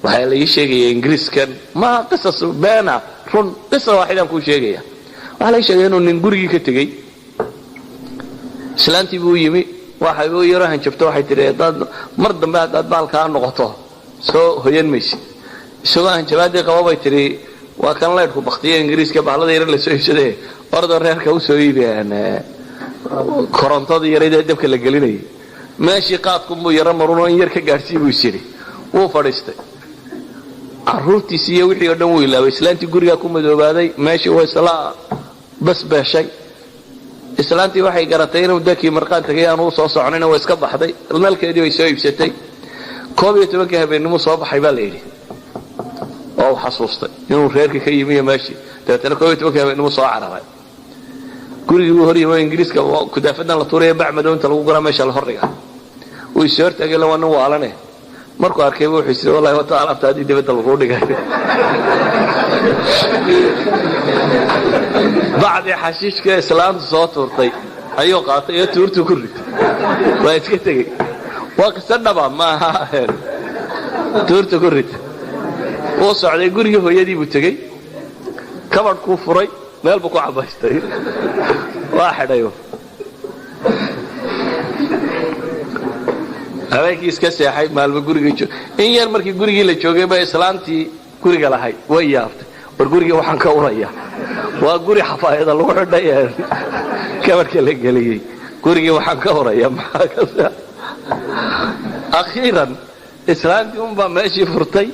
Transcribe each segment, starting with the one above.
waxaa la ii sheegaya ingiriiskan ma qisas beena run qisa waaxidaan kuu sheegaya waxaa la ii sheegaya inuu nin gurigii ka tegey islaantii buu yimi waxay u yaro hanjabto waxay tidhi haddaad mar dambe haddaad baalkaa noqoto soo hoyan maysid isagoo hanjabaadii qaba bay tidhi waa kan laydhku baktiya ingiriiska bahlada yar la soo iibsadee ordo reerka u soo iibiyaan korontadii yaradee dabka la gelinayay meeshii qaadkunbuu yaro marunoo in yar ka gaadhsii buu isyidhi wuu fadhiistay carruurtiisi iyo wixii oo dhan wuu ilaabay islaantii gurigaa ku madoobaaday meeshii waa isla basbeeshay islaantii waxay garatay inuu dakii marqaan tagay aanu u soo soconina waa iska baxday nalkeedii way soo iibsatay 11 habeenimo soo baxay baa la yidhi oo xasuustay inuu reerka ka yimi meeshii dabeetana 11 habeenimo soo cararay gurigii uu horiyay ingiriiska ku daafadan la tuuray bacmado inta lagu gura meesha la horriga uu soo tagay lawan waalane markuu arkay wuxuu isii wallahi wa ta'ala taadi dibadda lagu dhigay baadi xashiishka islaamtu soo tuurtay ayuu qaatay iyo tuurtu ku rid waa iska tagay waa qisa dhaba ma aha tuurtu ku rid oo socday gurigii hooyadii buu tagay kabadhku furay meel buu ku cabaystay waa xidhayo habeenkii iska seexay maalmo gurigii joog in yar markii gurigii la joogay ba islaantii guriga lahayd way yaabtay war gurigii waxaan ka uraya waa guri xafaayada lagu xidhay kabarka la geliyay gurigii waxaan ka uraya maxaa ka saa akhiran islaantii unba meeshii furtay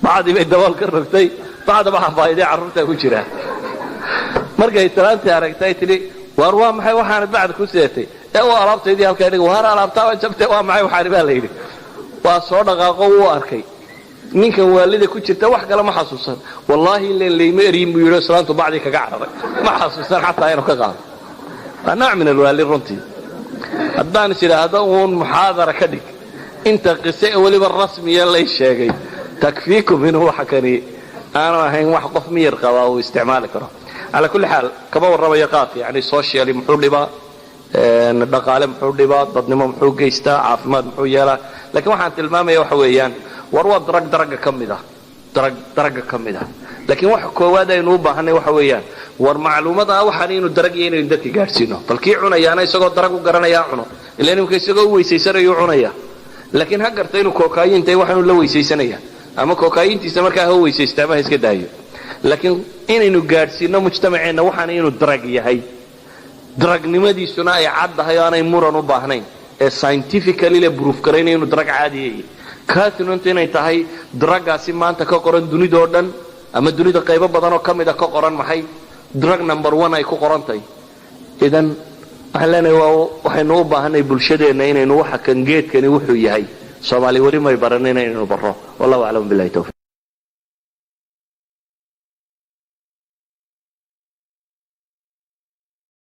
baadii bay dabool ka rogtay baada waxa faa'iido carruurta ku jira markay islaantii aragtay tiri war waa maxay waxaan baad ku seetay ee waa alaabteedii halka dhigo war alaabtaa jabtay waa maxay waxaan baa leeyahay waa soo dhaqaaqo uu arkay ninkan waalida ku jirta wax kale ma xasuusan wallahi leeyma eriin buu yiri islaantu baadii kaga cararay ma xasuusan xataa inuu ka qaado ana min alwaalid runtii haddaan siraahdo uun muhaadara ka dhig inta qise waliba rasmiya la sheegay takfiikum inuu waxa kani aanu ahayn wax qof miyir qaba oo isticmaali karo على كل حال كما ورما يقاطي يعني سوشيالي محو دبا dhaqaale muxuu dhibaa dadnimo muxuu geystaa caafimaad muxuu yeelaa laakiin waxaan tilmaamaya waxa weeyaan war waa daraga kamid ah laakiin waxa koowaad aynu u baahanay waxa weeyaan war macluumada waxaan inuu darag inuu dadka gaarsiino balkii cunayaana isagoo darag u garanaya cuno ilaa inuu isagoo u weesaysanayo cunaya laakiin ha gartay inuu kookayinta waxaanu la weesaysanaya ama kookayintiisa markaa ha weesaystaa ma iska daayo laakiin inaynu gaarsiino mujtamaceena waxaan inuu darag yahay daragnimadiisuna ay caddahay aanay muran u baahnayn ee scientifically la proof kareynay inuu darag caadi yahay kaasina inay tahay daragaasi maanta ka qoran dunida oo dhan ama dunida qaybo badan oo kamid ah ka qoran maxay drug number 1 ay ku qorantay idan ahlan waxaynu u baahanay bulshadeena inaynu waxa kan geedkani wuxuu yahay Soomaali wari may baranayna inuu baro wallahu a'lam billahi tawfiq